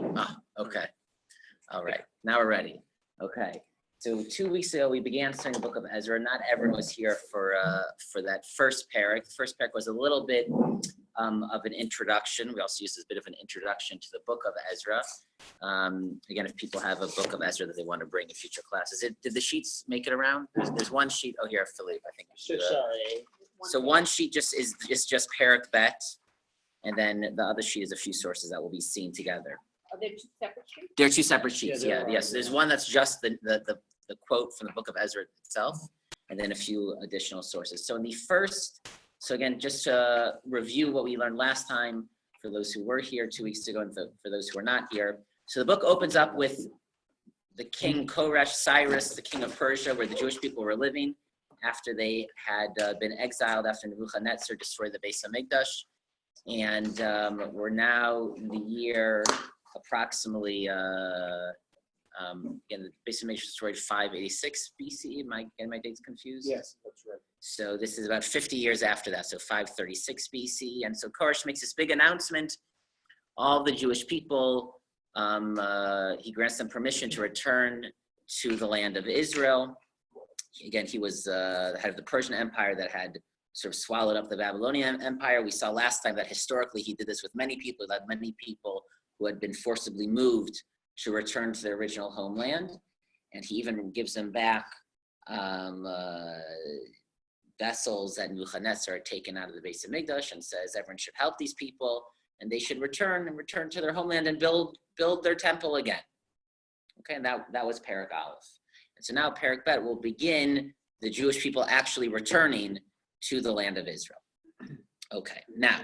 Ah, okay. All right. Now we're ready. Okay. So 2 weeks ago, we began studying the book of Ezra. Not everyone was here for that first parak. The first parak was a little bit of an introduction. We also used this bit of an introduction to the book of Ezra. Again, if people have a book of Ezra that they want to bring in future classes, did the sheets make it around? There's one sheet. Oh, here, Philippe, I think. Sorry. So one sheet just is just parak bet, and then the other sheet is a few sources that will be seen together. Are there two separate sheets? There are two separate sheets. Yeah, Yeah, yes. There's one that's just the quote from the book of Ezra itself, and then a few additional sources. So in the first, so again, just to review what we learned last time for those who were here 2 weeks ago, and for those who are not here. So the book opens up with the king Koresh, Cyrus, the king of Persia, where the Jewish people were living after they had been exiled after Nebuchadnezzar destroyed the Beis Hamikdash, and we're now in the year approximately. Again, the Beis Hamikdash was destroyed 586 BCE. Am I getting my dates confused? Yes, that's right. So this is about 50 years after that, so 536 BC. And so Koresh makes this big announcement. All the Jewish people, he grants them permission to return to the land of Israel. Again, he was the head of the Persian Empire that had sort of swallowed up the Babylonian Empire. We saw last time that historically he did this with many people, that many people who had been forcibly moved to return to their original homeland. And he even gives them back vessels that Nebuchadnezzar had taken out of the Beis Hamikdash, and says everyone should help these people and they should return to their homeland and build their temple again. Okay, and that was Parak Aleph. And so now Parak Bet will begin the Jewish people actually returning to the land of Israel. Okay, now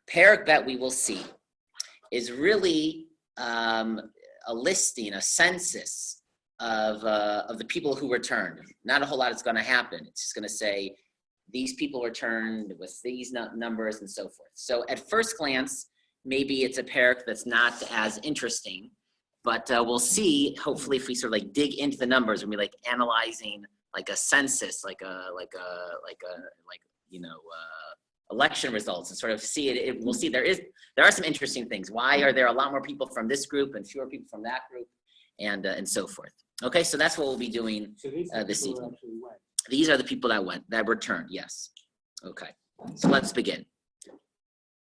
Parak Bet, we will see, is really a listing, a census of the people who returned. Not a whole lot is going to happen. It's just going to say these people returned with these numbers and so forth. So at first glance, maybe it's a parak that's not as interesting, but we'll see. Hopefully, if we sort of like dig into the numbers and we like analyzing like a census, election results, and sort of see it. We'll see there are some interesting things. Why are there a lot more people from this group and fewer people from that group, and so forth. Okay, so that's what we'll be doing this evening. These are the people that returned. Yes. Okay, so let's begin.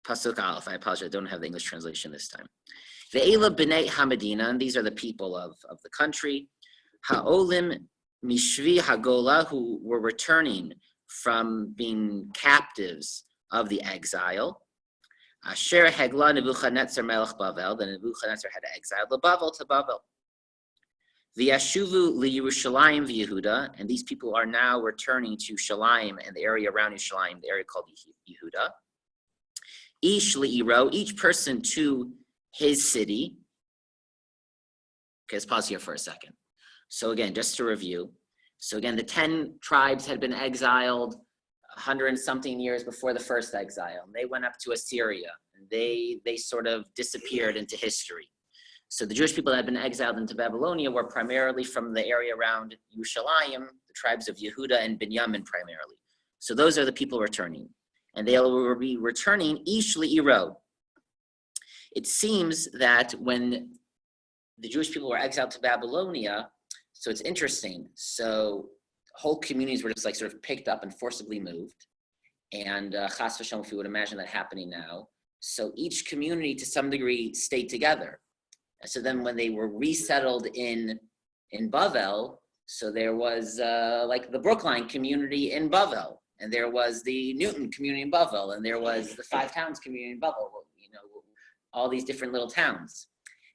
Pasuk Aleph. I apologize. I don't have the English translation this time. Ve'ela b'nei Hamadina, and these are the people of the country. Ha'olim mishvi hagola, who were returning from being captives of the exile. Asher hegla Nebuchadnezzar melech Bavel, the Nebuchadnezzar had exiled Bavel to Bavel. V'yashuvu liYerushalayim v'Yehuda, and these people are now returning to Shalayim and the area around Yerushalayim, the area called Yehuda. Ish li'iro, each person to his city. Okay, let's pause here for a second. So again, just to review. So again, the 10 tribes had been exiled 100 and something years before the first exile. They went up to Assyria, and they sort of disappeared into history. So the Jewish people that had been exiled into Babylonia were primarily from the area around Yerushalayim, the tribes of Yehuda and Binyamin primarily. So those are the people returning. And they will be returning Ish li'iro. It seems that when the Jewish people were exiled to Babylonia, so it's interesting. So whole communities were just like sort of picked up and forcibly moved. And chas v'shalom, if you would imagine that happening now. So each community to some degree stayed together. So then when they were resettled in Bavel, so there was like the Brookline community in Bavel, and there was the Newton community in Bavel, and there was the Five Towns community in Bavel, all these different little towns.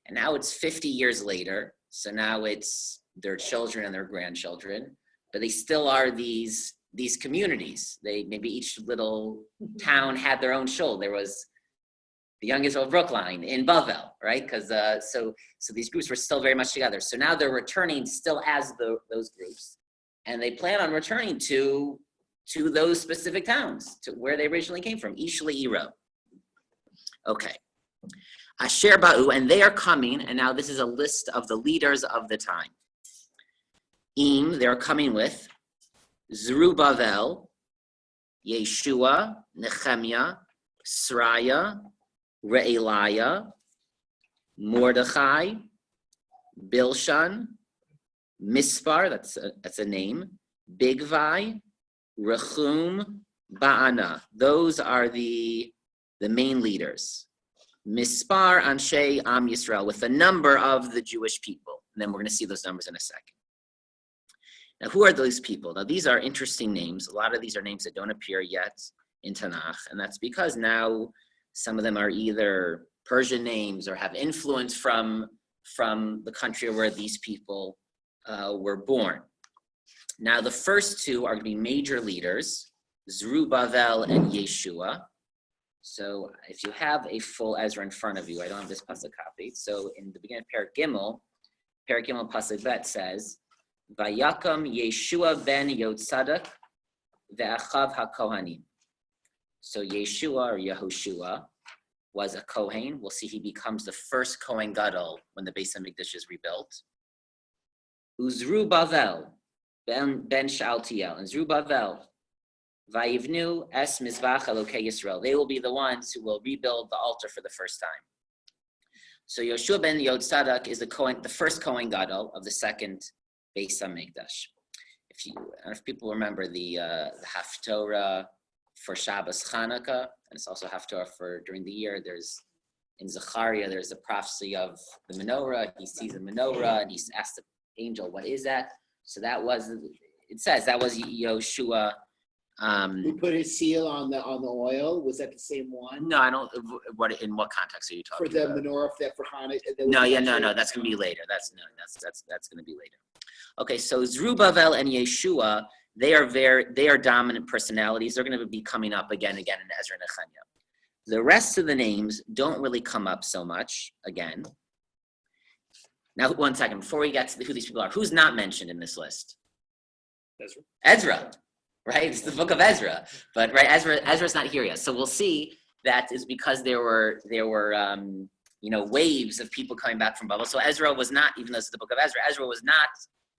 And now it's 50 years later, so now it's their children and their grandchildren, but they still are these communities. They maybe each little town had their own shul. There was the young Israel Brookline in Bavel, right? Because so these groups were still very much together. So now they're returning still as those groups, and they plan on returning to those specific towns, to where they originally came from, Ish li'iro. Okay. Asher ba'u, and they are coming, and now this is a list of the leaders of the time. They're coming with Zerubbabel, Yeshua, Nehemiah, Sraya, Re'eliah, Mordechai, Bilshan, Mispar, that's a name, Bigvai, Rechum, Ba'ana. Those are the main leaders. Mispar Anshe Am Yisrael, with the number of the Jewish people. And then we're going to see those numbers in a second. Now, who are those people? Now, these are interesting names. A lot of these are names that don't appear yet in Tanach, and that's because now some of them are either Persian names or have influence from the country where these people were born. Now, the first two are going to be major leaders, Zerubbabel and Yeshua. So if you have a full Ezra in front of you, I don't have this pasuk copied. So in the beginning of Perek Gimel pasuk Bet says, Vayakam Yeshua ben Yotzadak ve'achav haKohanim. So Yeshua or Yehoshua was a Kohen. We'll see he becomes the first Kohen Gadol when the Beis HaMikdash is rebuilt. Uzrubavel ben Shaltiel, and Zerubbabel, Vayivnu es mizvach Elokei Yisrael. They will be the ones who will rebuild the altar for the first time. So Yoshua ben Yotzadak is the first Kohen Gadol of the second Beis HaMikdash. If people remember the Haftorah for Shabbos Chanukah, and it's also Haftorah for during the year. In Zechariah, there's a prophecy of the menorah. He sees the menorah and he's asked the angel, "What is that?" So it says that was Yoshua. He put his seal on the oil. Was that the same one? No, I don't. In what context are you talking about? For the menorah, for Hanukkah. No. That's going to be later. That's going to be later. Okay, so Zerubbabel and Yeshua, they are dominant personalities. They're going to be coming up again in Ezra and Nehemiah. The rest of the names don't really come up so much again. Now, 1 second, before we get to who these people are, who's not mentioned in this list? Ezra, right? It's the book of Ezra, but right, Ezra's not here yet. So we'll see that is because there were waves of people coming back from Babel. So Ezra was not, even though it's the book of Ezra was not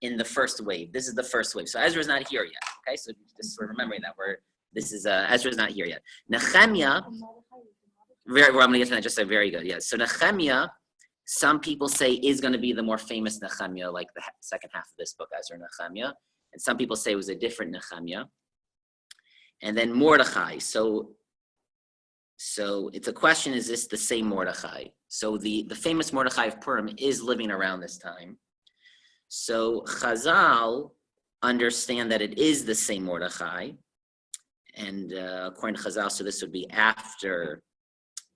in the first wave. This is the first wave. So Ezra's not here yet. Okay, so just for remembering that Ezra's not here yet. Nehemiah, I'm going to get to that just very good. Yeah. So Nehemiah, some people say is going to be the more famous Nehemiah, like the second half of this book, Ezra and Nehemiah. And some people say it was a different Nehemiah. And then Mordechai. So it's a question, is this the same Mordechai? So the famous Mordechai of Purim is living around this time. So Chazal understand that it is the same Mordechai. And according to Chazal, so this would be after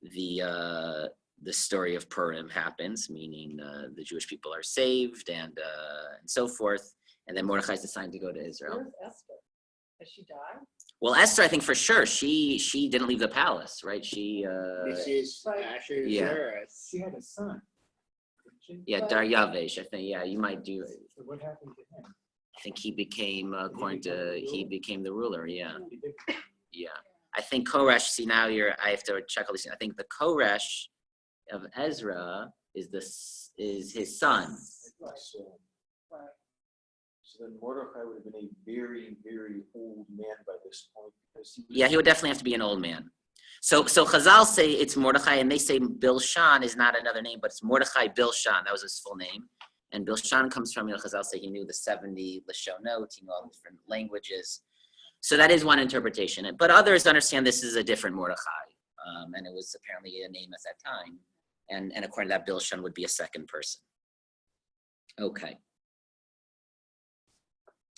the story of Purim happens, meaning the Jewish people are saved and so forth. And then Mordechai is assigned to go to Israel. Where's Esther? Has she died? Well, Esther, I think for sure, she didn't leave the palace, right? She had a son. Yeah, Daryavesh. I think, you might do. So what happened to him? I think he became, he became the ruler. Yeah. Yeah. I think Koresh. See, now I have to check all these things. I think the Koresh of Ezra is his son. Right. So then Mordechai would have been a very, very old man by this point, because he would definitely have to be an old man. So Chazal say it's Mordechai, and they say Bilshan is not another name, but it's Mordechai Bilshan. That was his full name. And Bilshan comes from, Chazal say he knew the 70 Lashonot, he knew all the different languages. So that is one interpretation. But others understand this is a different Mordechai, and it was apparently a name at that time. And according to that, Bilshan would be a second person.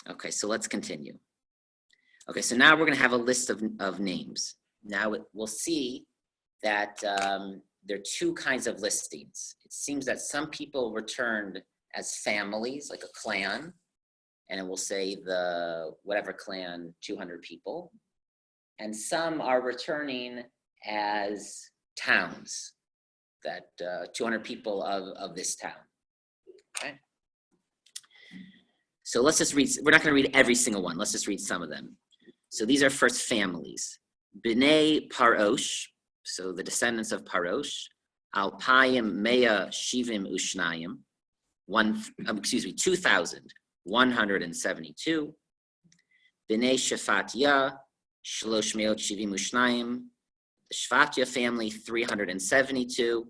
Okay, so let's continue. Okay, so now we're going to have a list of names. Now we'll see that there are two kinds of listings. It seems that some people returned as families, like a clan, and it will say the whatever clan, 200 people. And some are returning as towns, that 200 people of this town. Okay. So let's just read, we're not going to read every single one. Let's just read some of them. So these are first families. B'nai Parosh, so the descendants of Parosh, Alpayim Mea Shivim Ushnayim, 2,172. B'nai Shefatya, Shloshmeot Shivim Ushnayim, the Shfatya family, 372.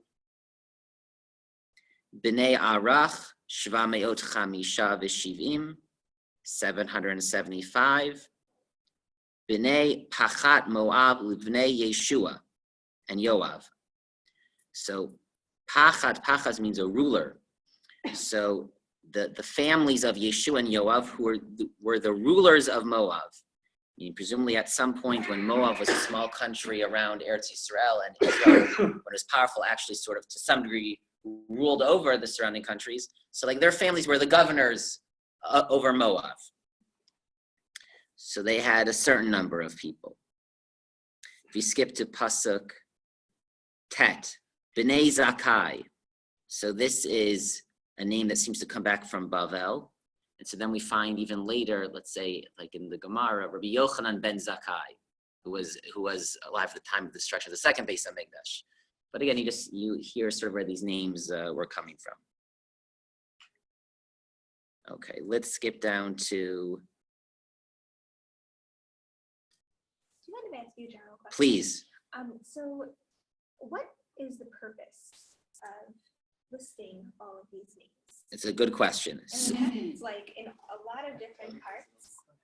B'nai Arach, Shva Me'ot Chamisha V'Shivim, 775. B'nai Pachat Moab L'Bnei Yeshua, and Yoav. So Pachas means a ruler. So the families of Yeshua and Yoav, who were the rulers of Moab. I mean, presumably at some point when Moab was a small country around Eretz Yisrael, and Israel, when it was powerful, actually sort of to some degree ruled over the surrounding countries. So like their families were the governors over Moab. So they had a certain number of people. If you skip to Pasuk Tet, B'nai Zakai. So this is a name that seems to come back from Bavel. And so then we find even later, let's say, like in the Gemara, Rabbi Yochanan ben Zakai, who was alive at the time of the destruction of the second Beis HaMikdash. But again, you hear sort of where these names were coming from. Okay, let's skip down to. Do you mind if I ask you a general question? Please. So what is the purpose of listing all of these names? It's a good question. And it happens like in a lot of different parts of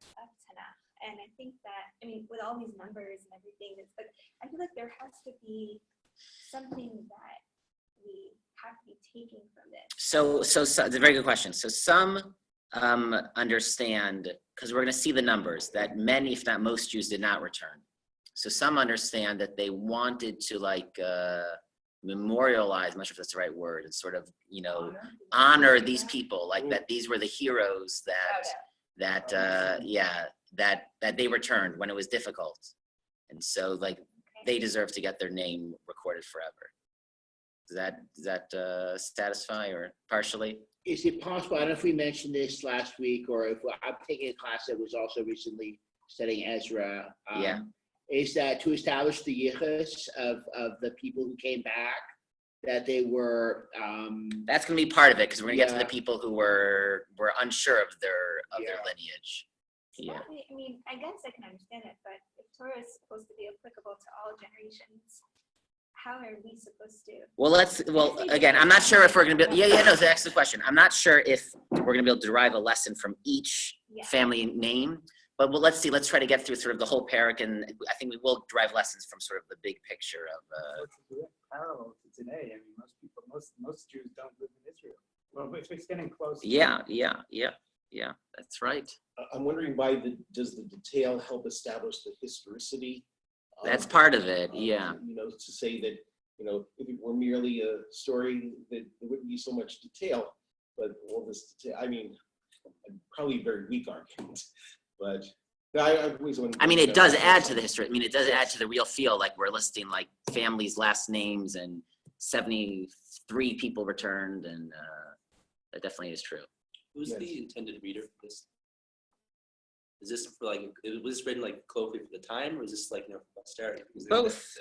Tanach. And I think that, I mean, with all these numbers and everything, it's like, I feel like there has to be something that we have to be taking from this. So it's a very good question. So some understand, because we're going to see the numbers, that many, if not most Jews did not return. So some understand that they wanted to memorialize, I'm not sure if that's the right word, and sort of, honor these people, like that these were the heroes that they returned when it was difficult. And so like they deserve to get their name recorded forever. Does that satisfy or partially? Is it possible, I don't know if we mentioned this last week, or if I'm taking a class that was also recently studying Ezra. Is that to establish the yichus of the people who came back, that they were. That's going to be part of it, because we're going to get to the people who were unsure of their lineage. Yeah. Well, I mean, I guess I can understand it, but if Torah is supposed to be applicable to all generations, how are we supposed to? Well, again, I'm not sure if we're going to be. No, it's an excellent question. I'm not sure if we're going to be able to derive a lesson from each family name. But let's see. Let's try to get through sort of the whole parak, and I think we will derive lessons from sort of the big picture of. Parallel to today. I mean, most Jews don't live in Israel. Well, if it's getting close. Yeah. That's right. I'm wondering does the detail help establish the historicity? That's part of it. Yeah. To say that if it were merely a story, that there wouldn't be so much detail, but all this detail. I mean, probably a very weak argument. But I mean, it does add to the history. I mean, it does add to the real feel, like we're listing like families' last names, and 73 people returned, and that definitely is true. Who's the intended reader for this? Is this for was this written like colloquially for the time, or is this like for posterity? Both.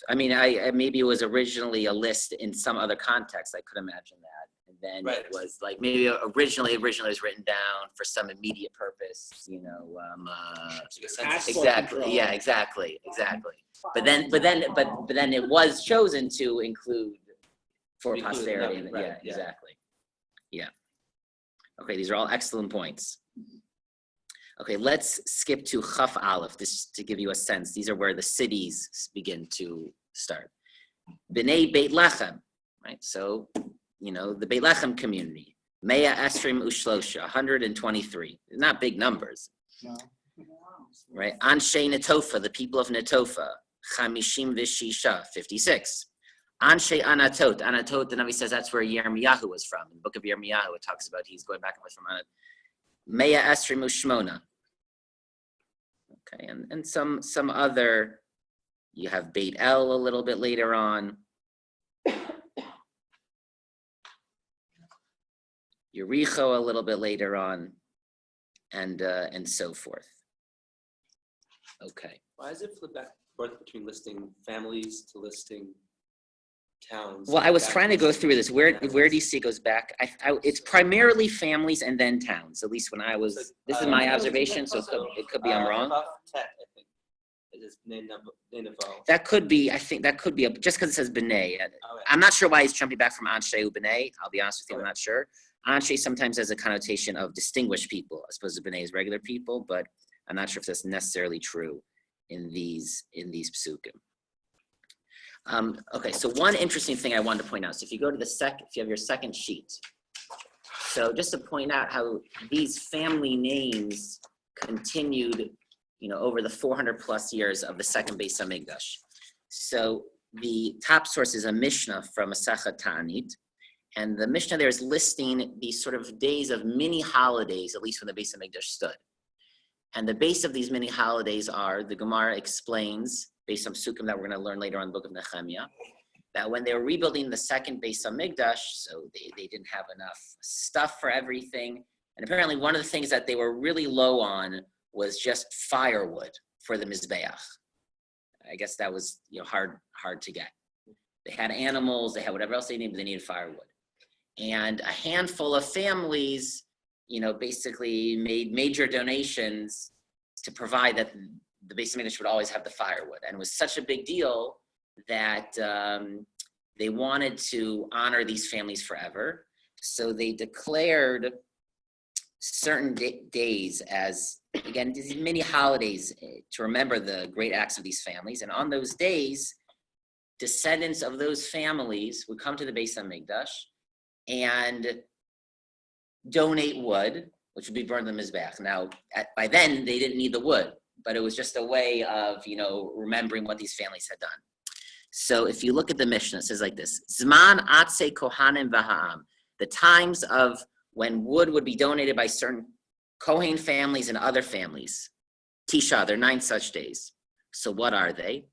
I mean, maybe it was originally a list in some other context. I could imagine that. And then it was like maybe originally it was written down for some immediate purpose, exactly. Yeah, exactly. But then it was chosen to include for posterity. Exactly. Yeah. Okay, these are all excellent points. Okay, let's skip to Chaf Aleph, this to give you a sense. These are where the cities begin to start. B'nai Beit Lechem, right? So, the Beit Lechem community, Mea Esrim Ushlosha, 123. Not big numbers. No. Right? Anshe Netofa, the people of Netofa, Chamishim Vishisha, 56. Anshe Anatot, the Navi says that's where Yirmiyahu was from. In the book of Yirmiyahu, it talks about he's going back and forth from Anatot. Mea Esrim Ushmona. Okay, and some other, you have Beit El a little bit later on. Yericho a little bit later on, and so forth. Okay. Why is it flip back and forth between listing families to listing towns? Well, I was trying to go through this. Where do you see it goes back? It's primarily families and then towns. At least when I was. This is my observation, so it could be I'm wrong. It's Nineveh. That could be, I think that could be, just because it says B'nai. I'm not sure why he's jumping back from Anshe u B'nai. I'll be honest with you, I'm not sure. Anshe sometimes has a connotation of distinguished people, as opposed to B'nai is regular people, but I'm not sure if that's necessarily true in these psukim. Okay, so one interesting thing I wanted to point out. So if you go to if you have your second sheet, so just to point out how these family names continued, over the 400 plus years of the second Beis Hamikdash. So the top source is a Mishnah from Masechet Ta'anit, and the Mishnah there is listing these sort of days of mini holidays, at least when the Beis Hamikdash stood. And the base of these mini holidays are, the Gemara explains, based on psukim that we're going to learn later on in the book of Nehemiah, that when they were rebuilding the second Beis Hamikdash, so they didn't have enough stuff for everything. And apparently one of the things that they were really low on was just firewood for the Mizbeach. I guess that was hard to get. They had animals, they had whatever else they needed, but they needed firewood. And a handful of families, basically made major donations to provide that the Beis Hamikdash would always have the firewood. And it was such a big deal that they wanted to honor these families forever. So they declared certain days as, again, these mini holidays to remember the great acts of these families. And on those days, descendants of those families would come to the Beis Hamikdash and donate wood, which would be burned in the Mizbeach. Now, by then, they didn't need the wood, but it was just a way of, remembering what these families had done. So if you look at the Mishnah, it says like this: Zman Atse Kohanim V'Ha'am, the times of when wood would be donated by certain Kohen families and other families. Tisha, there are 9 such days. So what are they?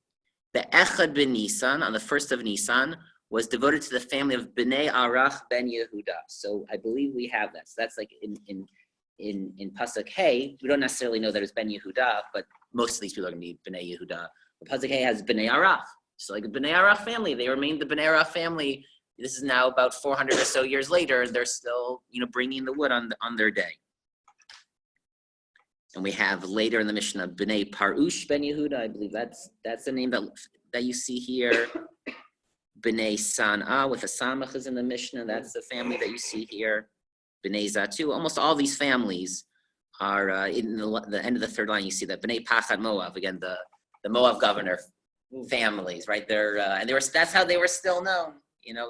The Echad ben Nisan, on the 1st of Nisan, was devoted to the family of Bnei Arach ben Yehuda. So I believe we have that. So that's like in Pasuk Hey, we don't necessarily know that it's Ben Yehuda, but most of these people are going to be Bnei Yehuda. But Pasuk Hey has Bnei Arach. So like the Bnei Arach family, they remained the Bnei Arach family. This is now about 400 or so years later, and they're still, bringing the wood on their day. And we have later in the Mishnah, Bnei Parush ben Yehuda. I believe that's the name that you see here. Bnei San'ah with a samach is in the Mishnah. That's the family that you see here. Bnei Zatu. Almost all these families are in the end of the third line. You see that Bnei Pachat Moav, again the Moav governor families, right? That's how they were still known.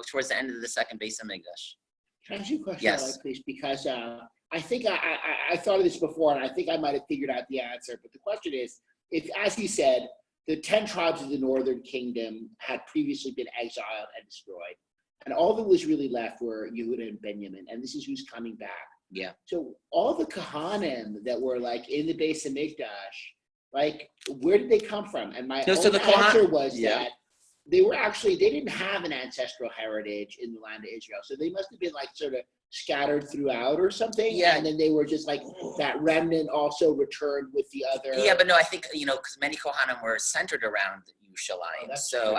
Towards the end of the second Beis Hamikdash. Can I ask you a question, Yes. please? Because I think I thought of this before, and I think I might have figured out the answer. But the question is, if, as he said, the 10 tribes of the northern kingdom had previously been exiled and destroyed, and all that was really left were Yehuda and Benjamin, and this is who's coming back. Yeah. So all the Kohanim that were like in the Beis Hamikdash, like where did they come from? And my answer was that they didn't have an ancestral heritage in the land of Israel. So they must have been like sort of scattered throughout or something. Yeah. And then they were just like that remnant also returned with the other. Yeah, but no, I think, because many Kohanim were centered around Yerushalayim. So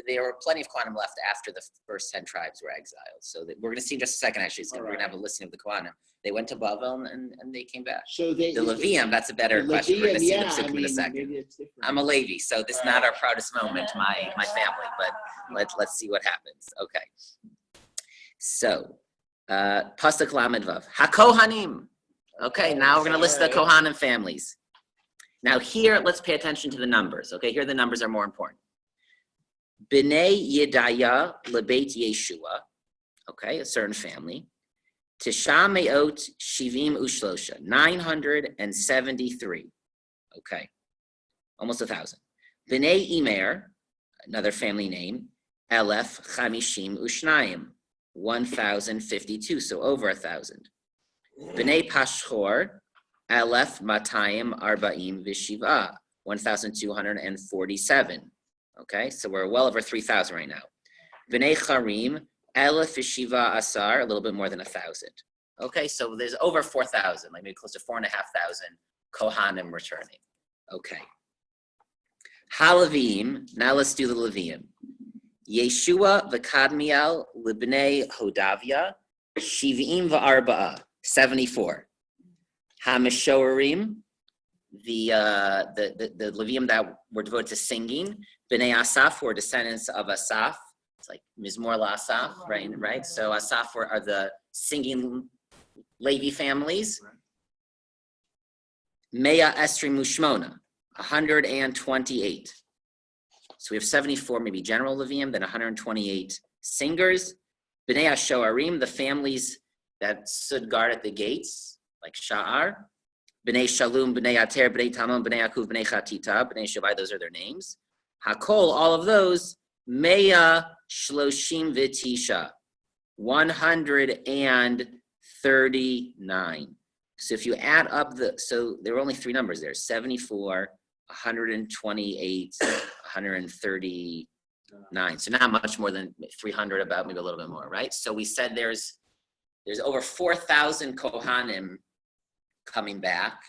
there were plenty of Kohanim left after the first 10 tribes were exiled. So we're going to see in just a second, actually. So we're going to have a listing of the Kohanim. They went to Bavel and they came back. So the Levium, that's a better question. We're going to see the psukim in a second. I'm a Levi, so this is not our proudest moment, my family, but let's see what happens. Okay. So, Pasuk Lamed Vav. HaKohanim. Okay, now we're going to list the Kohanim families. Now here, let's pay attention to the numbers. Okay, here the numbers are more important. Bnei Yedaya Lebeit Yeshua. Okay, a certain family. Tisha Me'ot Shivim Ushlosha, 973. Okay, almost 1,000. Bnei Imer, another family name, Elef Chamishim Ushnayim, 1,052, so over 1,000. Bnei Pashchor, Elef Matayim Arbaim Vishiva, 1,247. Okay, so we're well over 3,000 right now. Bnei Charim, Elef Yeshiva Asar, a little bit more than 1,000. Okay, so there's over 4,000, like maybe close to 4,500 Kohanim returning. Okay. Halavim, now let's do the Levium. Yeshua v'Kadmiel libnei Hodavia, Shiv'im v'Arba'a, 74. Hamishorim, the Levium that were devoted to singing. Bnei Asaph were descendants of Asaph. It's like Mizmor LaAsaph, right? So Asaph are the singing Levi families. Mea Esri Mushmona, 128. So we have 74 maybe general Levium, then 128 singers. Bnei Shoarim, the families that stood guard at the gates, like Sha'ar. Bnei Shalom, Bnei Ater, Bnei Tamon, Bnei Akuv, Bnei Chatita, Bnei Shavai, those are their names. Hakol, all of those, Mea Shloshim V'Tisha, 139. So if you add up so there were only three numbers there, 74, 128, 139. So not much more than 300, about maybe a little bit more, right? So we said there's over 4,000 Kohanim coming back,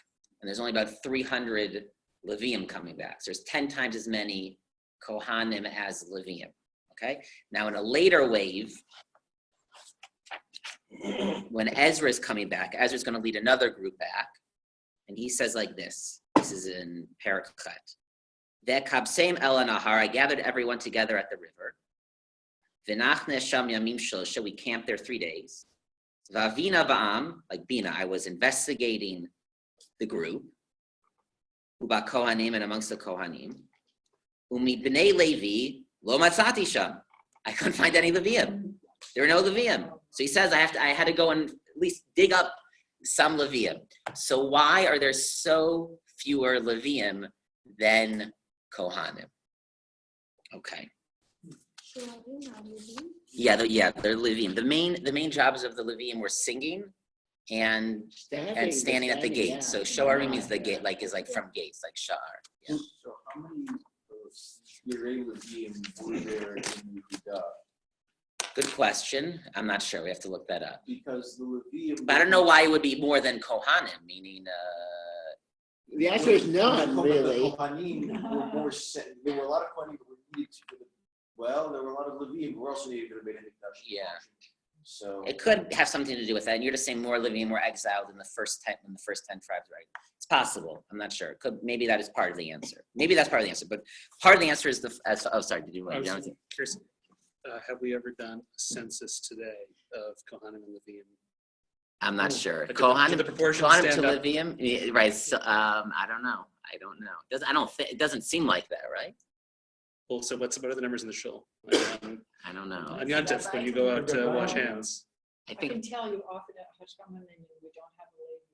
and there's only about 300 Levium coming back. So there's 10 times as many Kohanim as Levium, okay? Now in a later wave, when Ezra is coming back, Ezra's going to lead another group back, and he says like this. This is in Perek Chet. Ve'kabseim el nahar, I gathered everyone together at the river. V'nachne sham yamim shlosha, we camped there 3 days. V'avina ba'am, like Bina, I was investigating the group. Uba Kohanim, and amongst the Kohanim. Umi b'nei Levi, lo matzati sham. I couldn't find any Levium. There were no Levium. So he says I had to go and at least dig up some Levium. So why are there so fewer Levium than Kohanim? Okay. Yeah, they're Levium. The main jobs of the Levium were singing and standing at the gate. Yeah. So Shoari means the gate, is like from gates, like Shar. Yeah. So how many Yirei Levium were there in Yehuda? Good question. I'm not sure. We have to look that up. Because the Levium. But I don't know why it would be more than Kohanim, meaning. The answer is none, really. The Kohanim were more. There were a lot of Kohanim who were needed to. Well, there were a lot of Levium who were also needed to be in the Mikdash. Yeah. So it could have something to do with that. And you're just saying more Levium were exiled in the first 10 tribes, right? It's possible. I'm not sure. Maybe that is part of the answer. Maybe that's part of the answer. But part of the answer is sorry. Did you want to say? Curious, have we ever done a census today of Kohanim and Levium? I'm not sure. Like Kohanim, the proportion Kohanim stand to up? Levium, right? So, I don't know. It doesn't seem like that, right? Well, so what are the numbers in the shul? I don't know. On Yontif, when you go out to wash hands. I can tell you often at Hashkaman and we don't have a lady.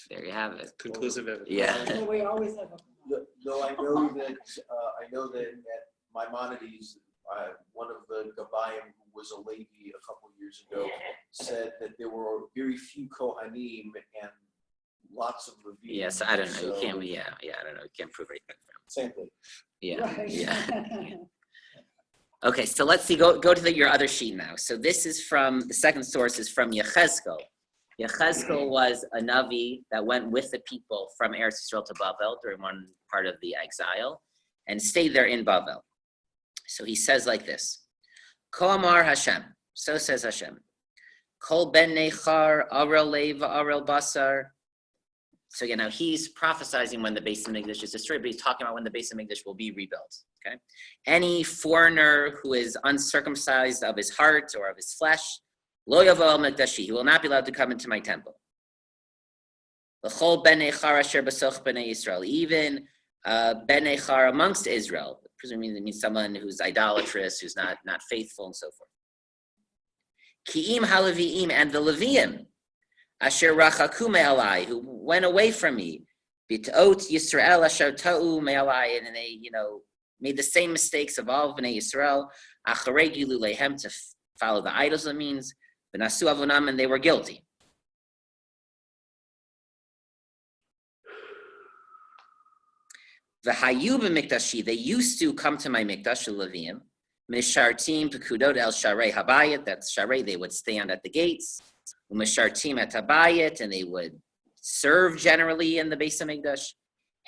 There you have it. Conclusive evidence. Yeah. So we always have a. though I know that at Maimonides, one of the Gabayim who was a Levi a couple years ago said that there were very few Kohanim and lots of Levi. Yes, I don't know. You can't. I don't know. You can't prove anything. Same thing. Yeah. Right. Yeah. Okay, so let's see. Go to your other sheet now. So this is from the second source is from Yechezkel. Yechezkel was a Navi that went with the people from Eretz Yisrael to Bavel during one part of the exile and stayed there in Bavel. So he says like this: Ko Amar Hashem. So says Hashem. Kol ben nechar arel lev arel basar. So again, now he's prophesizing when the Beis Hamikdash is destroyed, but he's talking about when the Beis Hamikdash will be rebuilt. Okay, any foreigner who is uncircumcised of his heart or of his flesh, lo yavo al mikdashi, he will not be allowed to come into my temple. L'chol ben nechar asher b'soch b'nei Yisrael, even ben nechar amongst Israel, presumably it means someone who's idolatrous, who's not faithful, and so forth. Ki'im halevi'im, and the Leviim, asher rachaku me'alai, who went away from me, bit'ot Yisrael asher ta'u me'alai, and they, made the same mistakes of all of Bnei Yisrael, acharei gilu lehem, to follow the idols, it means, v'nasu avonam, and they were guilty. V'hayu b'mikdashi, they used to come to my mikdash, Leviim, mishartim pekudot el sharei habayit, that's sharei, they would stand at the gates, u'mishartim et habayit, and they would serve generally in the Beis Hamikdash.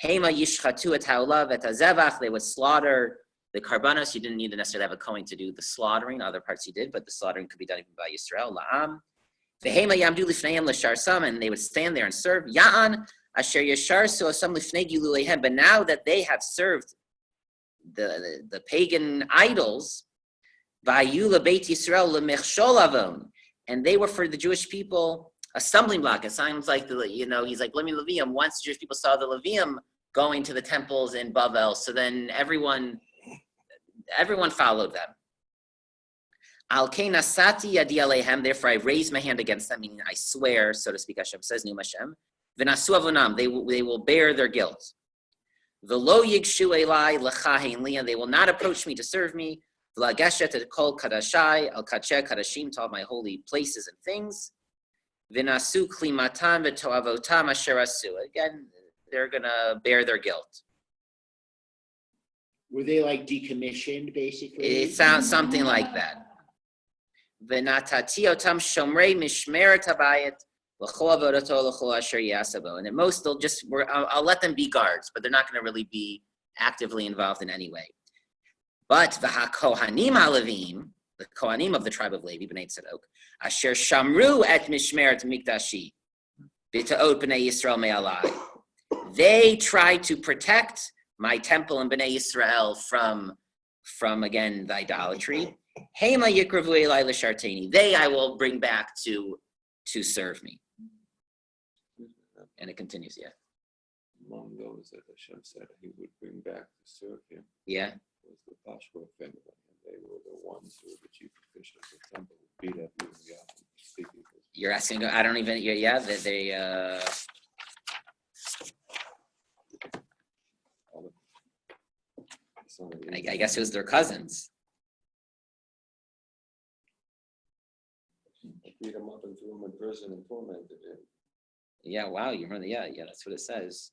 Hema yishchatu et haolav et hazevach, they would slaughter the karbanos. You didn't need to necessarily have a Kohen to do the slaughtering. Other parts you did, but the slaughtering could be done even by Yisrael. La'am. V'hema yamdu lifneihem l'shar sam, and they would stand there and serve. Ya'an asher yashar su'asam lifnei giluleihem. But now that they have served the pagan idols, v'ayu lebeit Yisrael lemechshol avon, and they were for the Jewish people a stumbling block. It sounds like he's like Lemi Levium. Once the Jewish people saw the Levium going to the temples in Bavel, so then everyone followed them. Al kein asati yadi alehem, therefore I raise my hand against them, meaning I swear, so to speak. Hashem says, Neum Hashem, v'nasu avonam, they will bear their guilt. V'lo yigshu elai lecha hein li, and they will not approach me to serve me. V'lageshet et kol kadashai al kacher kadashim, to all my holy places and things. V'nasu klimatan v'toavotam asher asu. Again, they're gonna bear their guilt. Were they like decommissioned, basically? It sounds something like that. V'natati otam shomrei mishmeret habayit l'chol avodato l'chol asher yasabo. And at most, I'll let them be guards, but they're not going to really be actively involved in any way. But v'hakohanim haLevim, the Kohanim of the tribe of Levi, b'nei Tzadok, asher shamru et mishmeret mikdashi b'ta'ot b'nei Yisrael me'alai. They try to protect my temple and b'nei Yisrael from again the idolatry. Hema yikravu elai l'sharteni. They I will bring back to serve me. And it continues, yeah. Among those that Hashem said he would bring back to serve him, yeah, was the Pashko family, and they were the ones who were the chief officials of the temple. Beat up speaking. You're asking. I don't even. Yeah, they. I guess it was their cousins. Beat him up and threw him in prison and tormented him. Yeah, wow, you remember? Yeah, that's what it says.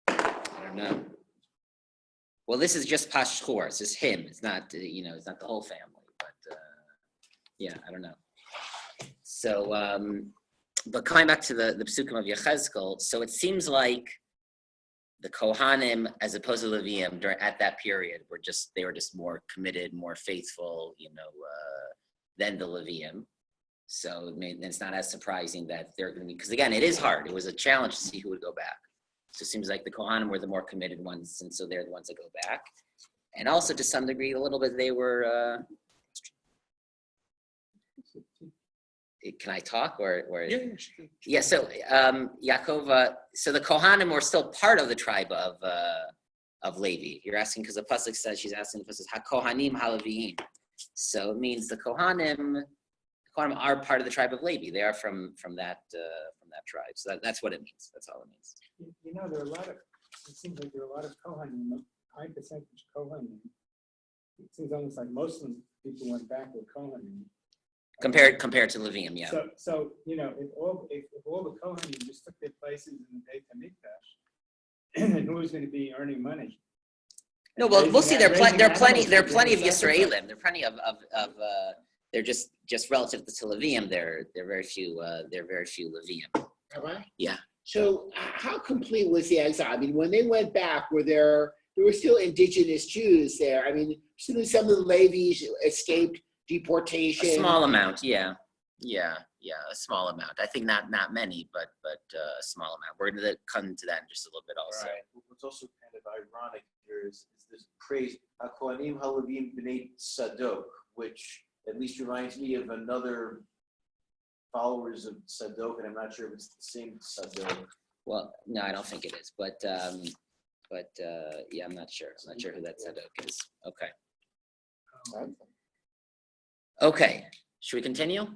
I don't know. Well, this is just Pashchor. It's just him. It's not, it's not the whole family. But yeah, I don't know. So, but coming back to the Psukim of Yechezkel, so it seems like the Kohanim, as opposed to Levium, at that period, they were just more committed, more faithful, than the Levium. So it's not as surprising that they're going to be, because again, it is hard. It was a challenge to see who would go back. So it seems like the Kohanim were the more committed ones, and so they're the ones that go back. And also, to some degree, a little bit, they were. Can I talk or? Yeah. Yeah. So Yaakov. So the Kohanim were still part of the tribe of Levi. You're asking because the pasuk says she's asking the pasuk HaKohanim HaLeviim. So it means the Kohanim are part of the tribe of Levi. They are from that tribe. So that's what it means. That's all it means. There are a lot of. It seems like there are a lot of Kohanim, high percentage Kohanim. It seems almost like Muslim people went back with Kohanim. Compared to Levium, yeah. So if all the Kohanim just took their places in the Beit HaMikdash, and who was going to be earning money? No, well, we'll see. There are plenty of Yisraelim. There are plenty of they're just relative to Levium. There are very few Levium. Rabbi? Yeah. So how complete was the exile? I mean, when they went back, there were still indigenous Jews there. I mean, some of the Levites escaped deportation. A small amount, yeah, a small amount. I think not many, but a small amount. We're going to come to that in just a little bit also. Right. What's also kind of ironic here is this praise, HaKohanim HaLevim B'nei Tzadok, which at least reminds me of another followers of Tzadok, and I'm not sure if it's the same Tzadok. Well, no, I don't think it is, but yeah, I'm not sure. I'm not sure who that Tzadok is. Okay. Okay, should we continue?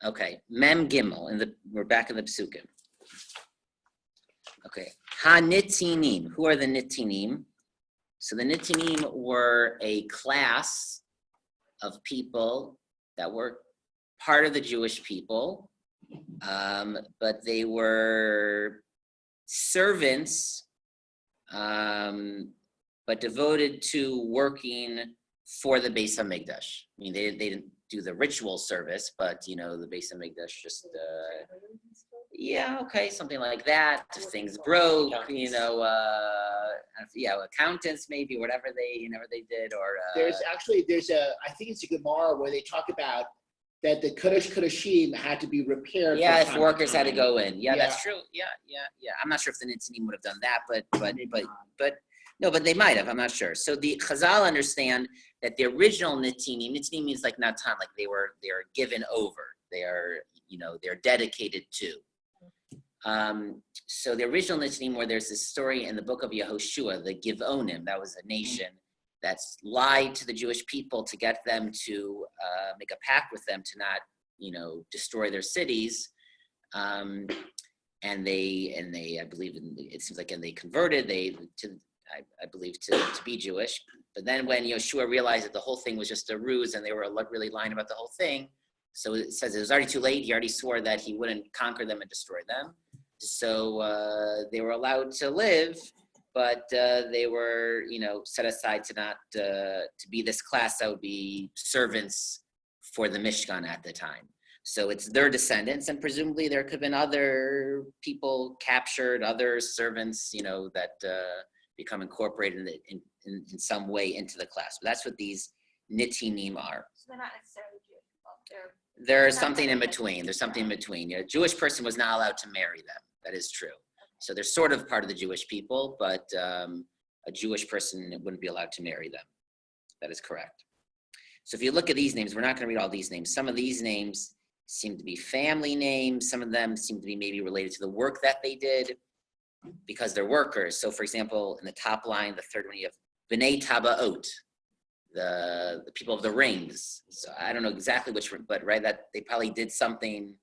Okay, Mem Gimel, we're back in the Psukim. Okay, Ha-Nitinim, who are the Nitinim? So the Nitinim were a class of people that were part of the Jewish people, but they were servants, but devoted to working for the Beis HaMikdash. I mean, they didn't do the ritual service, but the Beis HaMikdash just Yeah, okay, something like that. If things broke, accountants maybe, whatever they did, or I think it's a Gemara where they talk about that the Kodesh Kodeshim had to be repaired. yeah, from if time workers to had to time. go in. Yeah, that's Yeah. true. Yeah. I'm not sure if the Nitzinim would have done that, but they might have. I'm not sure. So the Chazal understand that the original Nitzinim means like Natan, like they are given over. They are, they're dedicated to. So the original Nitzinim, where there's this story in the book of Yehoshua, the Givonim, that was a nation that's lied to the Jewish people to get them to make a pact with them to not, destroy their cities. And they, I believe, it seems like, and they converted, I believe, to be Jewish. But then when Yeshua realized that the whole thing was just a ruse and they were really lying about the whole thing, so it says it was already too late. He already swore that he wouldn't conquer them and destroy them. So they were allowed to live, but they were, set aside to not to be this class that would be servants for the Mishkan at the time. So it's their descendants, and presumably there could have been other people captured, other servants, that become incorporated in some way into the class. But that's what these Nitinim are. So they're not necessarily Jewish people. There's something in between. There's something in between. A Jewish person was not allowed to marry them. That is true. So they're sort of part of the Jewish people, but a Jewish person wouldn't be allowed to marry them. That is correct. So if you look at these names, we're not going to read all these names. Some of these names seem to be family names. Some of them seem to be maybe related to the work that they did because they're workers. So for example, in the top line, the third one, you have B'nai Taba'ot, the people of the rings. So I don't know exactly which, but right, that they probably did something.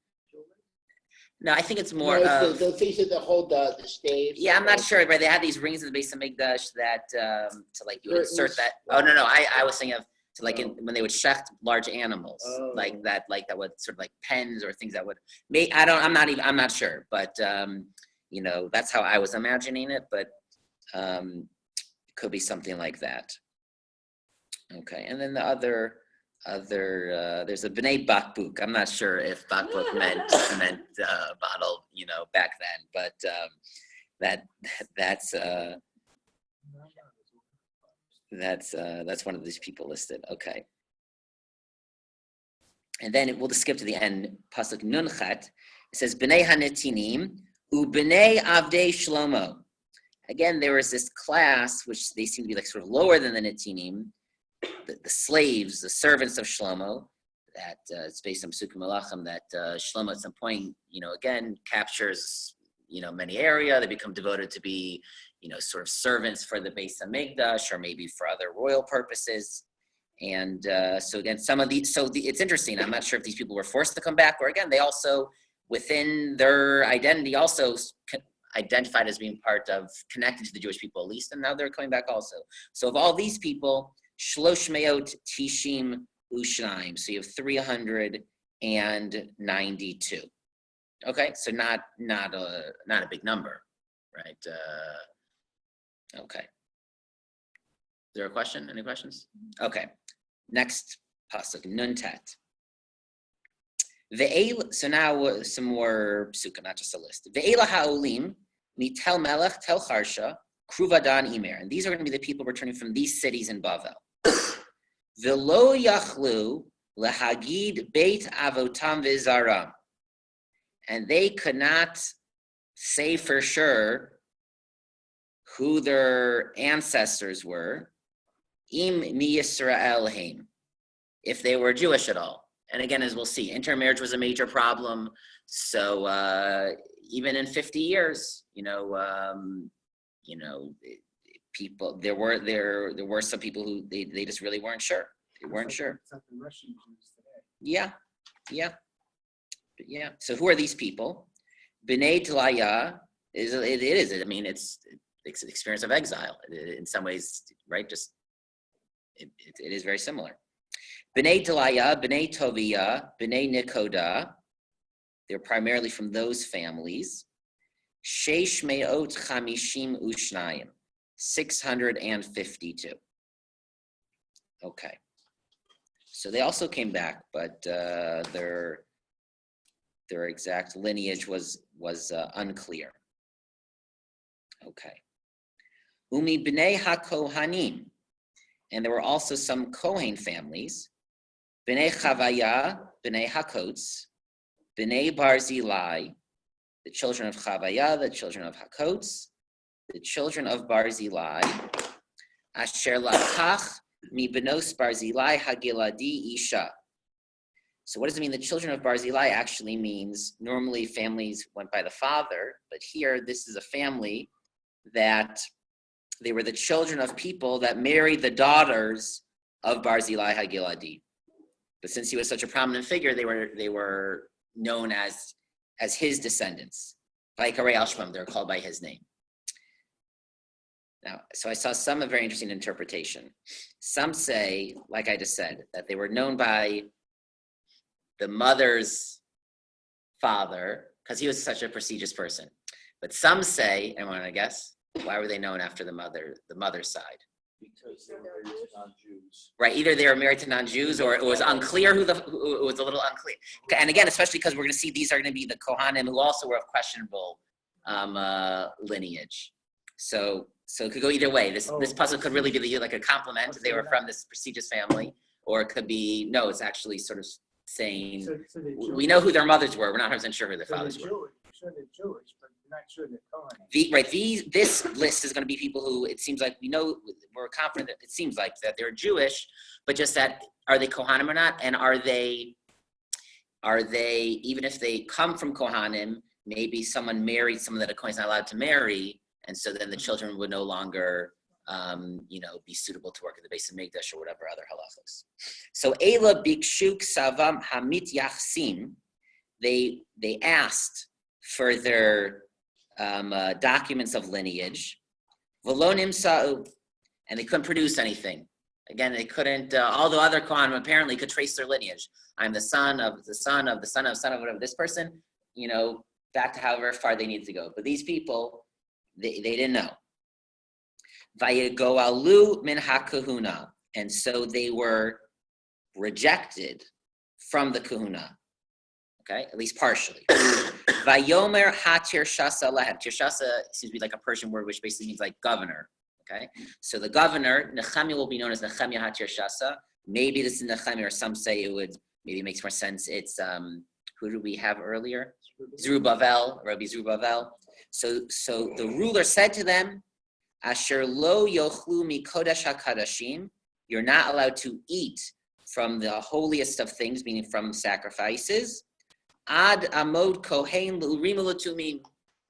No, I think it's more of the things that hold the staves. Yeah, I'm not sure, right? They had these rings in the base of Mikdash that to like you would insert that. Curtains. Oh no, I was thinking of to like when they would shecht large animals like Oh. that would sort of like pens or things that would I'm not sure, but that's how I was imagining it, but it could be something like that. Okay, and then the other there's a B'nai Bakbuk. I'm not sure if Bakbuk meant bottle, back then, but that's one of these people listed. Okay, and then we'll just skip to the end. Pasuk Nunchet. It says B'nai Hanetinim u B'nai Avdei Shlomo. Again, there was this class which they seem to be like sort of lower than the Netinim. The slaves, the servants of Shlomo, that it's based on Psukim Malachim, that Shlomo at some point, again, captures, many area. They become devoted to be, sort of servants for the Beis HaMikdash or maybe for other royal purposes. And so again, it's interesting. I'm not sure if these people were forced to come back or again, they also, within their identity, also identified as being part of, connected to the Jewish people at least, and now they're coming back also. So of all these people, Shlosh Meot Tishim Ushnaim. So you have 392. Okay, so not a big number, right? Okay. Is there a question? Any questions? Okay. Next pasuk, Nuntet. So now some more psukim, not just a list. Ve'ela ha'olim mitel melech tel charsha kruvadan imer. And these are going to be the people returning from these cities in Bavel. V'lo yachlu lehagid beit avotam v'zaram. And they could not say for sure who their ancestors were, im mi Yisrael heim, if they were Jewish at all. And again, as we'll see, intermarriage was a major problem. So even in 50 years, people there were some people who they just really weren't sure. They weren't sure. It's like the Russian Jews today. Yeah. So who are these people? B'nai Telaya is. I mean, it's an experience of exile in some ways, right? Just it is very similar. B'nai Telaya, B'nai Tovia, B'nai Nikoda. They're primarily from those families. Sheish Me'ot Chamishim Ushnayim, 652. Okay. So they also came back, but their exact lineage was unclear. Okay. Umi b'nei haKohanim, and there were also some Kohen families. B'nei Chavaya, b'nei Hakotz, b'nei Barzilai, the children of Chavaya, the children of Hakotz, the children of Barzilai, Asher lakach mi benos Barzilai hagiladi isha. So what does it mean? The children of Barzilai actually means normally families went by the father, but here this is a family that they were the children of people that married the daughters of Barzilai hagiladi. But since he was such a prominent figure, they were known as his descendants. Vaikarei al Shmam, they're called by his name. Now, so I saw some very interesting interpretation. Some say, like I just said, that they were known by the mother's father because he was such a prestigious person. But some say, and want to guess, why were they known after the mother's side? Because they were married to non-Jews. Right, either they were married to non-Jews or it was unclear it was a little unclear. And again, especially because we're going to see these are going to be the Kohanim who also were of questionable lineage. So it could go either way. This puzzle could really be like a compliment. They were from this prestigious family, or it could be, no, it's actually sort of saying, we know who their mothers were. We're not 100% sure who their fathers were. Sure they're Jewish, but we're not sure they're Kohanim. This list is going to be people who it seems like we're confident that it seems like that they're Jewish, but just that, are they Kohanim or not? And are they, even if they come from Kohanim, maybe someone married someone that a Kohen is not allowed to marry, and so then the children would no longer, be suitable to work in the base of Mikdash or whatever other halachos. So Ela Bikshuk Savam Hamit Yachsim, they asked for their documents of lineage, V'lo Sa'u, and they couldn't produce anything. Again, they couldn't, although other Kohanim apparently could trace their lineage. I'm the son of the son of the son of son of whatever this person, back to however far they need to go. But these people, they didn't know. Vayegoalu min hakahuna, and so they were rejected from the kahuna. Okay, at least partially. Vayomer ha-tirshasa lehem. Tirshasa seems to be like a Persian word, which basically means like governor. Okay, so the governor, Nehemiah, will be known as Nehemiah ha-tirshasa. Maybe this is Nehemiah, or some say it makes more sense. It's who did we have earlier? Zerubbabel, Rabbi Zerubbabel. So the ruler said to them, Asher lo yochlu mi kodesh hakadashim, you're not allowed to eat from the holiest of things, meaning from sacrifices. Ad amod kohen l'urim l'tumim,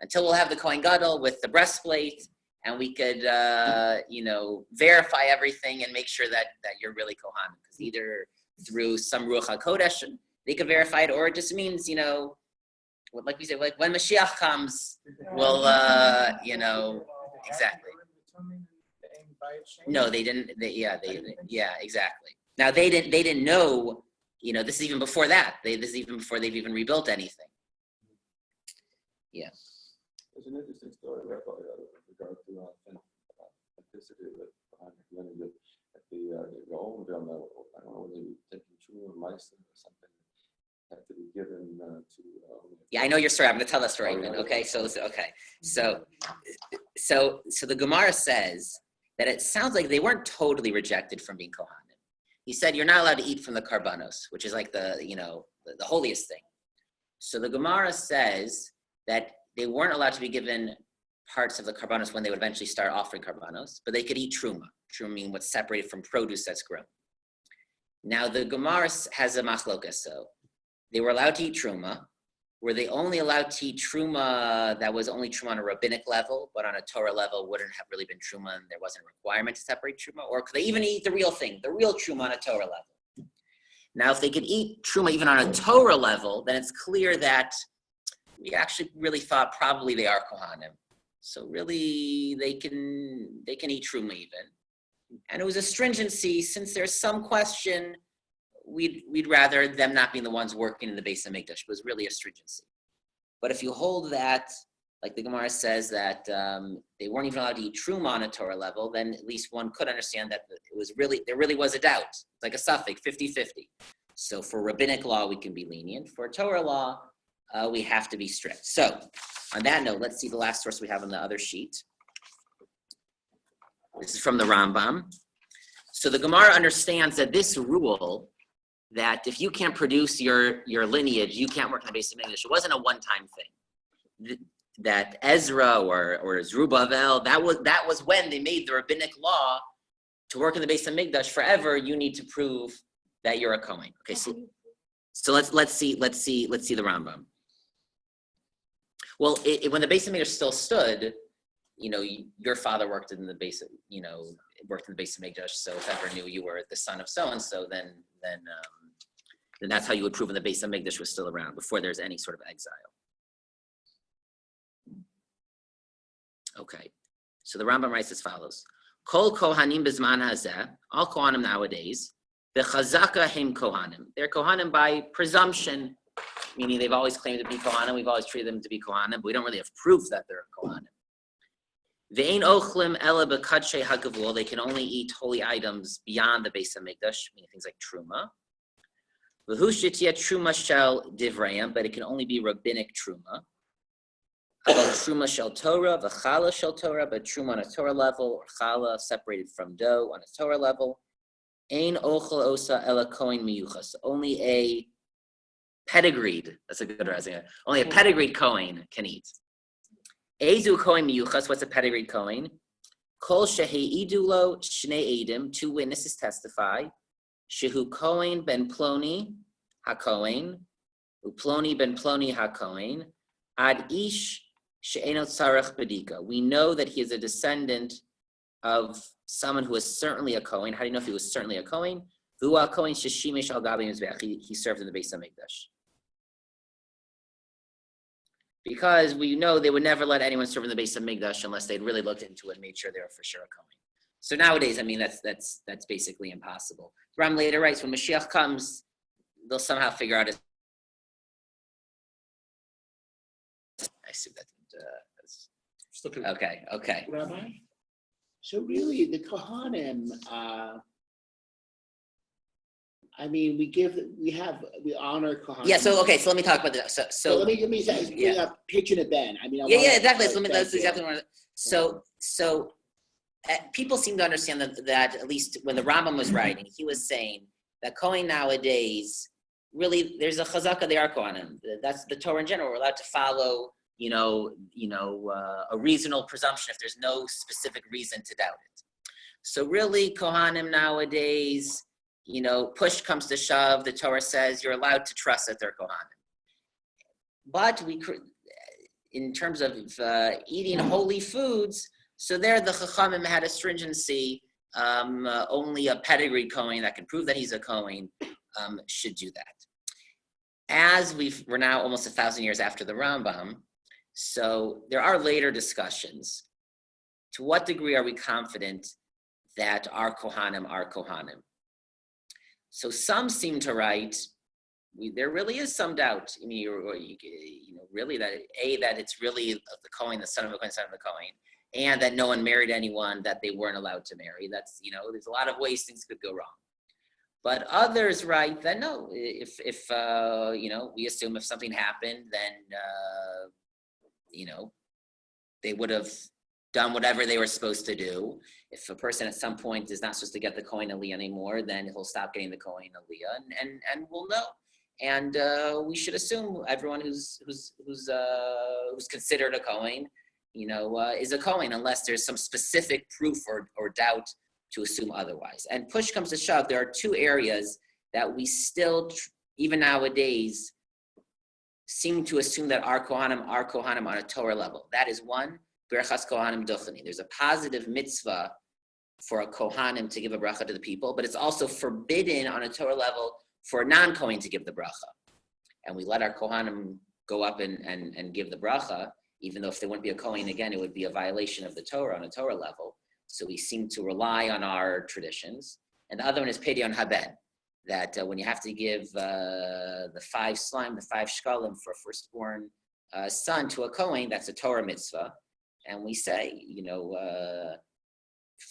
until we'll have the Kohen Gadol with the breastplate, and we could, verify everything and make sure that you're really Kohen. Because either through some Ruach HaKodesh, they could verify it, or it just means, like we say, like when Mashiach comes, we'll, exactly. No, they didn't. Exactly. Now they didn't know. This is even before that. This is even before they've even rebuilt anything. Yeah. There's an interesting story with regard to authenticity behind lineage. At the old film, I don't know whether they were taking true or Meissen or something, had to be given to. Yeah, I know your story. I'm going to tell that story. Okay, so the Gemara says that it sounds like they weren't totally rejected from being Kohanim. He said you're not allowed to eat from the karbanos, which is like the holiest thing. So the Gemara says that they weren't allowed to be given parts of the karbanos when they would eventually start offering karbanos, but they could eat truma. Truma meaning what's separated from produce that's grown. Now the Gemara has a machlokas, so they were allowed to eat truma. Were they only allowed to eat truma that was only truma on a rabbinic level, but on a Torah level wouldn't have really been truma and there wasn't a requirement to separate truma? Or could they even eat the real thing, the real truma on a Torah level? Now, if they could eat truma even on a Torah level, then it's clear that we actually really thought probably they are Kohanim. So really, they can eat truma even. And it was a stringency, since there's some question, we'd rather them not being the ones working in the base of Mikdash. It was really a stringency. But if you hold that, like the Gemara says, that they weren't even allowed to eat truma on a Torah level, then at least one could understand that there really was a doubt. It's like a suffix, 50-50. So for rabbinic law, we can be lenient. For Torah law, we have to be strict. So on that note, let's see the last source we have on the other sheet. This is from the Rambam. So the Gemara understands that this rule, that if you can't produce your lineage, you can't work in the base of English. It wasn't a one-time thing. That Ezra or Zerubbabel, that was when they made the rabbinic law to work in the base of Mikdash forever. You need to prove that you're a Kohen. Okay, so let's see the Rambam. Well, when the base of Mikdash still stood, your father worked in the base of Mikdash. So if ever knew you were the son of so and so, then that's how you would prove when the base of Mikdash was still around before there's any sort of exile. Okay, so the Rambam writes as follows: Kol Kohanim bizman hazeh, all Kohanim nowadays, bechazaka him Kohanim. They're Kohanim by presumption, meaning they've always claimed to be Kohanim. We've always treated them to be Kohanim, but we don't really have proof that they're Kohanim. Ve'ein ochlim ela b'kadshe hagavul. They can only eat holy items beyond the base of Mikdash, meaning things like truma. V'hu shetiya truma shel divrayim, but it can only be rabbinic truma. About truma shel Torah, v'chala shel Torah, but truma on a Torah level, or chala separated from dough on a Torah level. Ein ochel osa ela kohen miyuchas. Only a pedigreed, that's a good resume. Only a pedigreed kohen can eat. Ezu kohen miyuchas. What's a pedigreed kohen? Kol sheheidu lo shnei edim. 2 witnesses testify. Shehu kohen ben ploni hakohen, uploni ben ploni hakohen. Ad ish she'enot sarach bedika. We know that he is a descendant of someone who is certainly a Kohen. How do you know if he was certainly a Kohen? V'hu Kohen sheshimesh al gabi mizbeach. He served in the base of Mikdash. Because we know they would never let anyone serve in the base of Mikdash unless they'd really looked into it and made sure they were for sure a Kohen. So nowadays, that's basically impossible. Ram later writes, when Mashiach comes, they'll somehow figure out I see that. Okay. Rabbi? So really, the Kohanim, we honor Kohanim. Yeah. So let me talk about that. So let me say, pitching it then. Exactly. That's exactly what. So people seem to understand that at least when the Rambam was writing, he was saying that Kohen nowadays, really, there's a chazaka, they are Kohanim. That's the Torah in general. We're allowed to follow, a reasonable presumption if there's no specific reason to doubt it. So really, Kohanim nowadays, push comes to shove, the Torah says you're allowed to trust that they're Kohanim. But in terms of eating holy foods, so there the Chachamim had a stringency. Only a pedigree Kohen that can prove that he's a Kohen should do that. As we're now almost 1,000 years after the Rambam, so there are later discussions. To what degree are we confident that our Kohanim are Kohanim? So some seem to write, there really is some doubt. Really that it's really the Kohen, the son of the Kohen, son of the Kohen, and that no one married anyone that they weren't allowed to marry. That's, there's a lot of ways things could go wrong. But others write that no, if we assume if something happened, then, they would have done whatever they were supposed to do. If a person at some point is not supposed to get the Kohen Aliyah anymore, then he'll stop getting the Kohen Aliyah, and we'll know. And we should assume everyone who's considered a Kohen, is a Kohen, unless there's some specific proof or doubt to assume otherwise. And push comes to shove, there are 2 areas that we still, even nowadays, seem to assume that our Kohanim are Kohanim on a Torah level. That is one, Berachas Kohanim Duchani. There's a positive mitzvah for a Kohanim to give a bracha to the people, but it's also forbidden on a Torah level for a non-Kohen to give the bracha. And we let our Kohanim go up and give the bracha, even though if they wouldn't be a Kohen again, it would be a violation of the Torah on a Torah level. So we seem to rely on our traditions. And the other one is Pedion Haben, that when you have to give the 5 shkalim for a firstborn son to a Kohen, that's a Torah mitzvah. And we say, you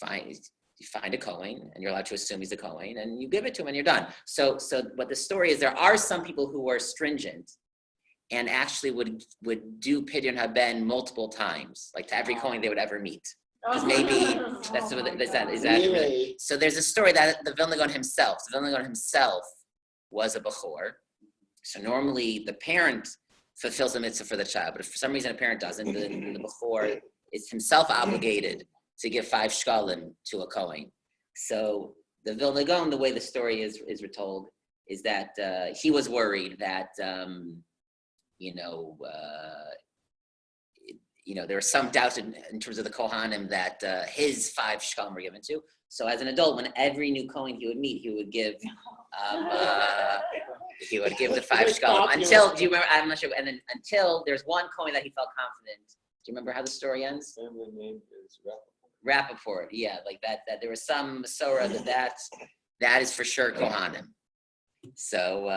find a Kohen, and you're allowed to assume he's a Kohen, and you give it to him, and you're done. So what the story is, there are some people who are stringent, and actually would do Pidyon Haben multiple times, like to every Kohen they would ever meet. Because maybe that's what is that Really? So there's a story that the Vilna Gaon himself was a Bechor. So normally the parent fulfills the mitzvah for the child, but if for some reason a parent doesn't, then the Bechor is himself obligated to give 5 shkalim to a Kohen. So the Vilna Gaon, the way the story is retold, is that he was worried that there was some doubt in terms of the Kohanim that his 5 shkalim were given to. So as an adult, when every new Kohen he would meet, he would give the 5 shkalim until. Do you remember? I'm not sure. And then until there's one Kohen that he felt confident. Do you remember how the story ends? Family name is Rappaport. Yeah, like that there was some Masorah that is for sure Kohanim. So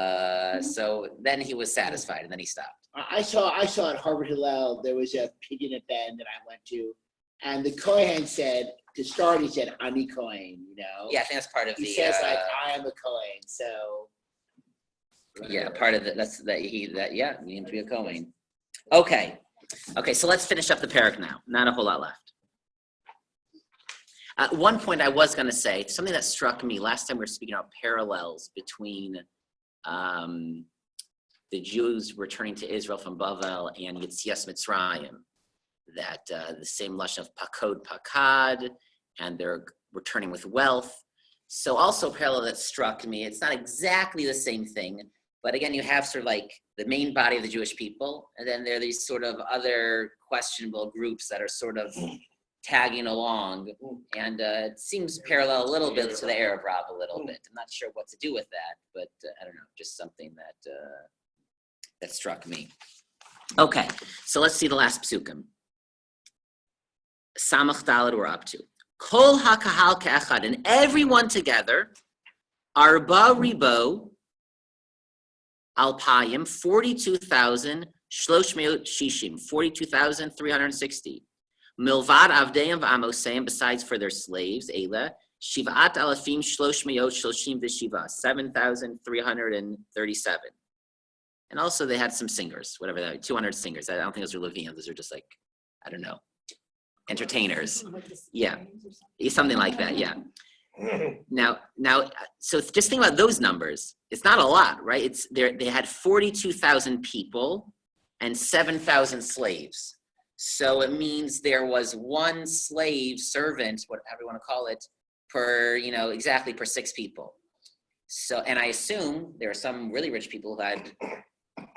then he was satisfied, and then he stopped. I saw at Harvard Hillel, there was a Pidyon Haben that I went to, and the Kohen said, to start, he said, Ani Kohen, Yeah, I think that's part of He the. says, like, I am a Kohen, so. Yeah, part of it. You need to be a Kohen. Okay, so let's finish up the parak now. Not a whole lot left. One point I was going to say, something that struck me last time we were speaking about parallels between the Jews returning to Israel from Bavel and Yetzias Mitzrayim, that the same lashon of pakod pakad, and they're returning with wealth. So also a parallel that struck me, it's not exactly the same thing, but again, you have sort of like the main body of the Jewish people, and then there are these sort of other questionable groups that are sort of tagging along, and it seems parallel a little bit to the Arab Rob a little bit. I'm not sure what to do with that, but I don't know, just something that struck me. Okay, so let's see the last psukim. Samach Daled we're up to. Kol hakahal ke'echad, and everyone together, Arba Ribo Alpayim, 42,000, Shloshmeot Shishim, 42,360. Milvad Avdeim v'Amoseim, besides for their slaves, Eila, Shivat Alafim Shloshmeot Shloshim v'Shiva, 7,337. And also they had some singers, whatever that, 200 singers. I don't think those are Levium, those are just like, I don't know, entertainers. Yeah, something like that, yeah. Now, so just think about those numbers. It's not a lot, right? They had 42,000 people and 7,000 slaves. So it means there was one slave servant, whatever you want to call it, per 6 people. So, and I assume there are some really rich people who had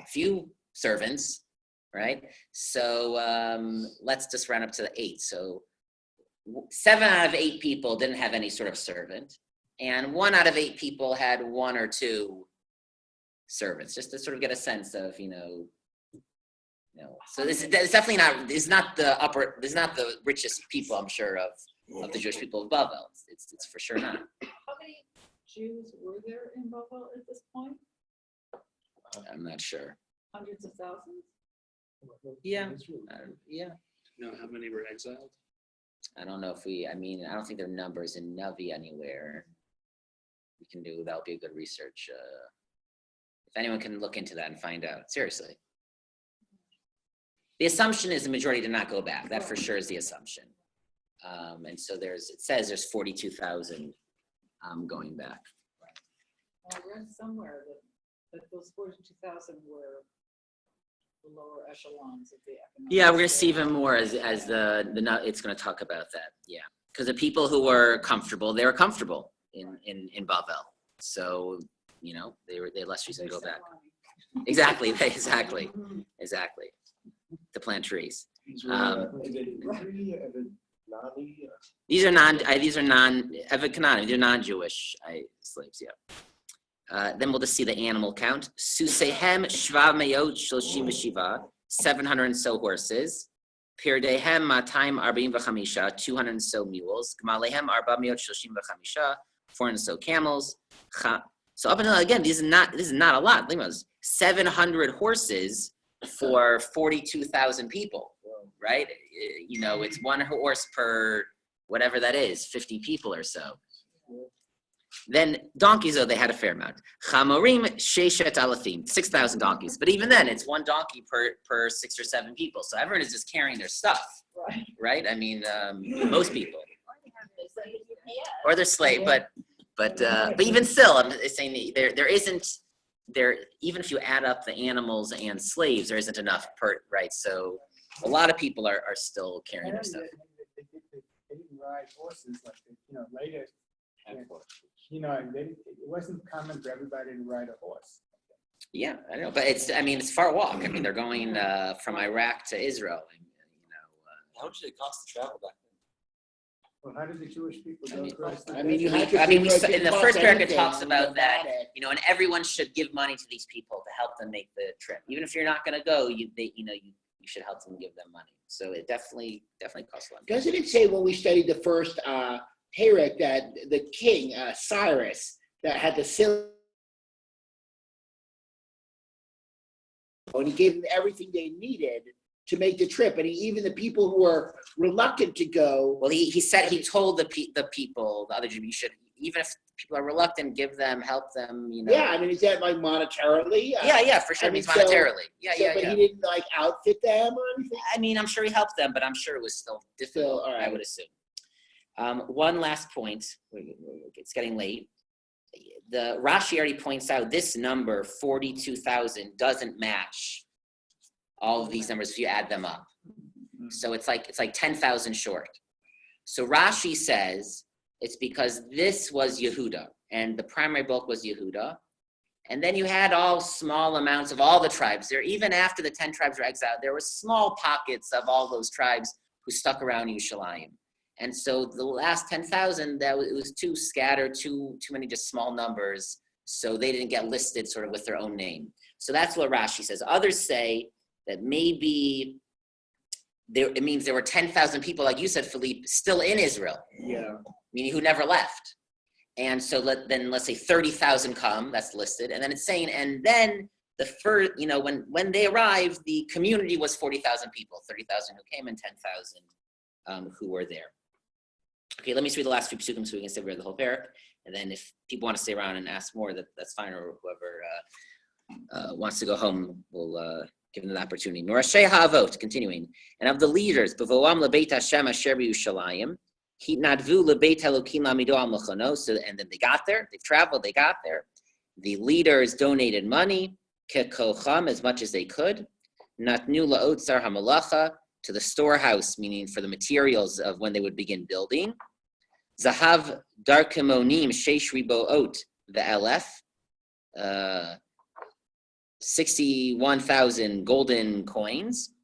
few servants, right? So let's just round up to the 8. So 7 out of 8 people didn't have any sort of servant, and 1 out of 8 people had 1 or 2 servants, just to sort of get a sense of, So this is definitely not. This is not the richest people, I'm sure, of the Jewish people of Bavel. It's for sure not. How many Jews were there in Bavel at this point? I'm not sure. Hundreds of thousands? Yeah. Know how many were exiled? I don't know if I don't think there are numbers in Navi anywhere. We can do, that'll be a good research. If anyone can look into that and find out, seriously. The assumption is the majority did not go back. That for sure is the assumption. And so it says there's 42,000 going back. I read somewhere that those 42,000 were the lower echelons of the economic. Yeah, we're going to see even more as it's going to talk about that. Yeah, because the people who were comfortable, they were comfortable in Bavel. So they had less reason to go back. Exactly. To plant trees. These are non-Jewish slaves. Yeah. Then we'll just see the animal count. Susehem shvav meyot shloshim v'shiva, 700 and so horses. Pirdehem matayim arba'im v'chamisha, 200 and so mules. Gmalehem arba meyot shloshim v'chamisha, 400 and so camels. So up until again, this is not a lot. Think about this. 700 horses for 42,000 people, right? It's 1 horse per whatever that is, 50 people or so. Then donkeys, though, they had a fair amount. Chamorim sheishet alafim, 6,000 donkeys. But even then, it's one donkey per 6 or 7 people. So everyone is just carrying their stuff, right? I mean, most people. Or they're slave, but even still, I'm saying there isn't, even if you add up the animals and slaves, there isn't enough right? So a lot of people are still carrying their stuff. They didn't ride horses like, later. It wasn't common for everybody to ride a horse. Yeah, I know, but it's far walk. I mean, they're going from Iraq to Israel. How much did it cost to travel back then? Well, how did the Jewish people go across the you desert? had to. In the first paragraph it talks anything, about that, it. and everyone should give money to these people to help them make the trip. Even if you're not going to go, you should help them, give them money. So it definitely costs a lot. Doesn't it say when we studied the first Herrick that the king Cyrus that had the silver, and he gave them everything they needed to make the trip, and even the people who were reluctant to go. Well, he told the people, the other Jews, you should, even if people are reluctant, help them. Yeah, is that like monetarily? Yeah, for sure. It means monetarily. But he didn't like outfit them or anything. I'm sure he helped them, but I'm sure it was still difficult. All right. I would assume. One last point. It's getting late. The Rashi already points out this number 42,000 doesn't match all of these numbers if you add them up. So it's like 10,000 short. So Rashi says it's because this was Yehuda, and the primary bulk was Yehuda. And then you had all small amounts of all the tribes there. Even after the 10 tribes were exiled, there were small pockets of all those tribes who stuck around Yerushalayim. And so the last 10,000, it was too scattered, too many just small numbers. So they didn't get listed sort of with their own name. So that's what Rashi says. Others say that maybe it means there were 10,000 people, like you said, Philippe, still in Israel. Yeah. Meaning who never left. And so let's say 30,000 come, that's listed. And then it's saying, and then the first, when they arrived, the community was 40,000 people, 30,000 who came and 10,000 who were there. Okay, let me read the last few psukim so we can say we read the whole parak. And then if people want to stay around and ask more, that's fine, or whoever wants to go home, we'll give them the opportunity. Norashei ha'avot, continuing. And of the leaders, b'voam lebeit Hashem asher b'Yushalayim, hitnadvu lebeit Elokim lamido al mechono. So, and then they got there, they've traveled, they got there. The leaders donated money, kekocham, as much as they could. Natnu la'otzar hamalacha, to the storehouse, meaning for the materials of when they would begin building. Zahav darkemonim sheish riboot ve'elef, 61,000 golden coins.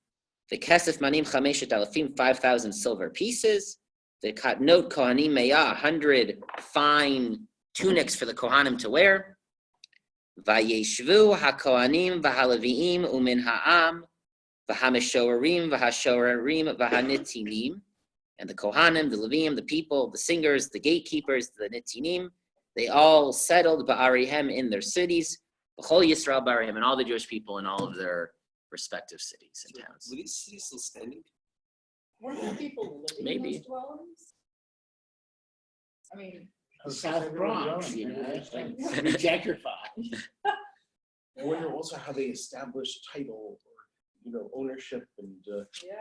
The kesef manim chameshet alafim, 5,000 silver pieces. The katnot kohanim meya, 100 fine tunics for the kohanim to wear. Vayeshvu hakohanim v'haleviim umin ha'am v'hameshorim v'hashorim v'hanitinim. And the kohanim, the Leviim, the people, the singers, the gatekeepers, the nitinim, they all settled ba'arihem in their cities. B'chol Yisrael ba'arihem, and all the Jewish people in all of their respective cities and towns. Were these cities still standing? Weren't there people living Maybe. in those dwellings? I mean, The South Bronx, it's like gentrified. I wonder also how they established title or ownership and. yeah.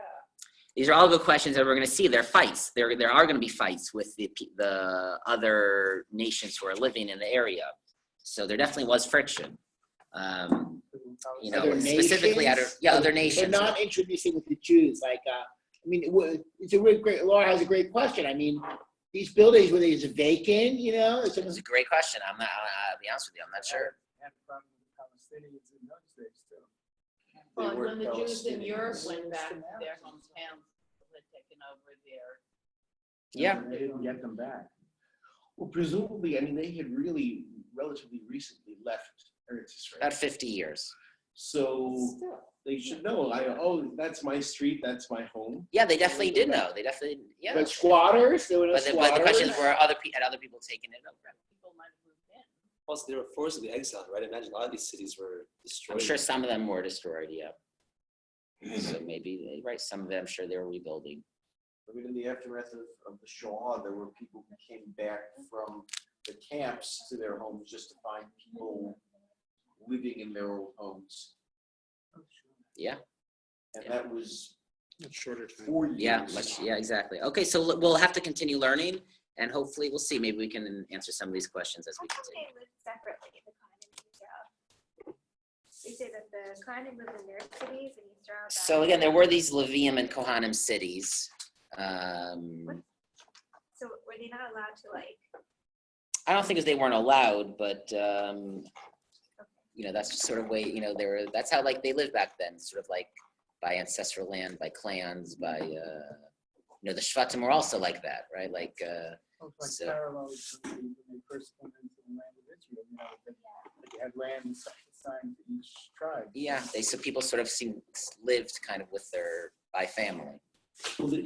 These are all good questions that we're going to see. There are fights. There are going to be fights with the other nations who are living in the area. So there definitely was friction. Other Specifically nations? other nations. But not introducing with the Jews. It's a really great. Laura has a great question. These buildings were they just vacant? It's a great question. I'll be honest with you. I'm not sure. And from Palestinians in those days too. Well, They and were when the Jews in Europe Palestinians. went back to their hometowns, they had taken over there. Yeah. They didn't get them back. Well, presumably, they had really relatively recently left Eretz Israel. About 50 years. So Still. they should know, that's my street, that's my home. Yeah, they definitely did know. They definitely, yeah. But squatters, there were no But squatters. the question is, were other people taking it over? People might have moved in. Plus, they were forcibly exiled, right? Imagine a lot of these cities were destroyed. I'm sure some of them were destroyed, yeah. So maybe, right, some of them, I'm sure they were rebuilding. In the aftermath of the Shoah, there were people who came back from the camps to their homes just to find people living in their old homes. Yeah. And that was Much shorter time. 4 years. Yeah, exactly. Okay, so we'll have to continue learning, and hopefully we'll see. Maybe we can answer some of these questions as we How come continue. they live separately, the Kohanim and Israel? They say that the Kohanim live in their cities and Israel. So again, there were these Levium and Kohanim cities. So were they not allowed to like? I don't think they weren't allowed, but that's just sort of way, that's how like they lived back then, sort of like by ancestral land, by clans, by the Shvatim were also like that, right? Like so- Parallels when they first come into the land of Israel, you had land assigned to each tribe. yeah, so people sort of lived kind of by family. Well, the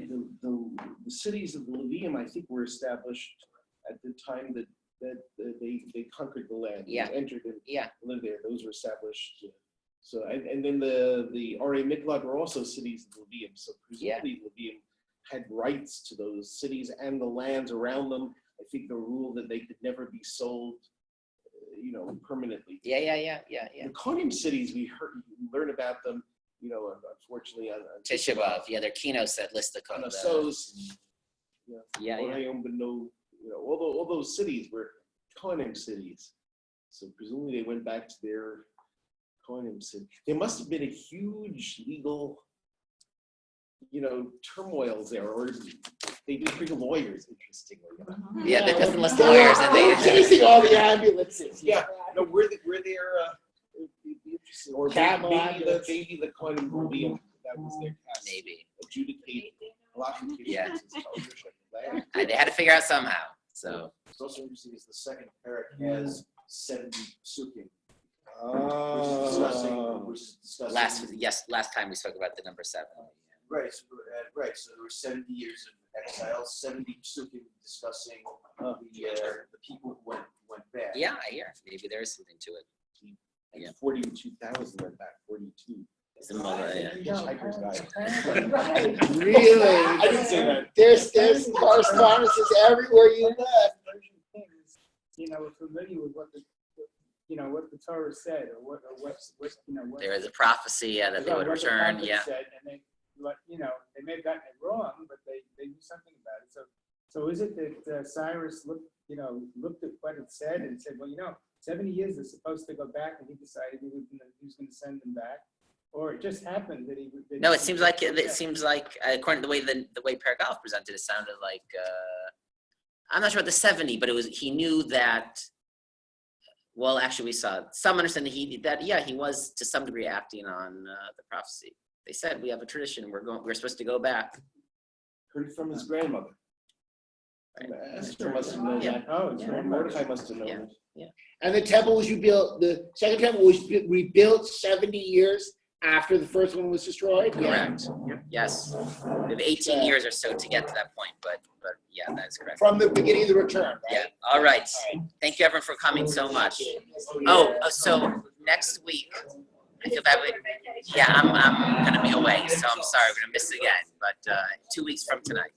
cities of the Levium, I think, were established at the time that they conquered the land. Yeah. They entered and Yeah. lived there. Those were established. So and then the Arei Miklat were also cities of Levium. So presumably Levium had rights to those cities and the lands around them. I think the rule that they could never be sold, permanently. Yeah. The Kohanim cities, we learn about them, unfortunately on Tisha B'Av, their keynotes that list the on code. Sos, Yeah. all those cities were Kohanim cities. So presumably they went back to their Kohanim city. There must have been a huge legal, turmoil there, or they did bring lawyers, interestingly. Yeah, they doesn't list lawyers and they Chasing all the ambulances. Yeah, no, were there, it'd be interesting, or Camel maybe the ambulance. Kohanim Levium, that was their task. maybe. Adjudicate a lot of cases. Yeah. Ownership of land. They had to figure out somehow. So It's also interesting is the second parak has 70 psukim, which is discussing. last time we spoke about the number 7. Right, so there were 70 years of exile, 70 psukim discussing the people who went back. Yeah, I hear. Maybe there is something to it. Yeah. 42,000 went back, 42. It's a mother, yeah. Hitchhiker's Right, guide. really? I didn't say that. There's correspondences everywhere you look. Things, we're familiar with what the Torah said, or what. There is a prophecy that they would what the return. prophet Yeah. said, and they may have gotten it wrong, but they knew something about it. So is it that Cyrus looked at what it said and said, well, 70 years they're supposed to go back, and he decided he was going to send them back, or it just happened that he would. No, it seems like according to the way Paragalf presented, it sounded like I'm not sure about the 70, but he knew that. Well, actually, we saw some understanding he was to some degree acting on the prophecy. They said we have a tradition. We're supposed to go back. Heard from his grandmother. Right. Esther must have known Yeah. that. Oh, Yeah. Mordecai must have known Yeah. that. And the temple was rebuilt. The second temple was rebuilt 70 years after the first one was destroyed. Correct. Yes. We have 18 years or so to get to that point, but yeah, that is correct. From the beginning of the return. Right? Yeah. All right. Thank you, everyone, for coming so much. So next week, I feel bad. Yeah, I'm gonna be away, so I'm sorry. We're gonna miss it again, but 2 weeks from tonight.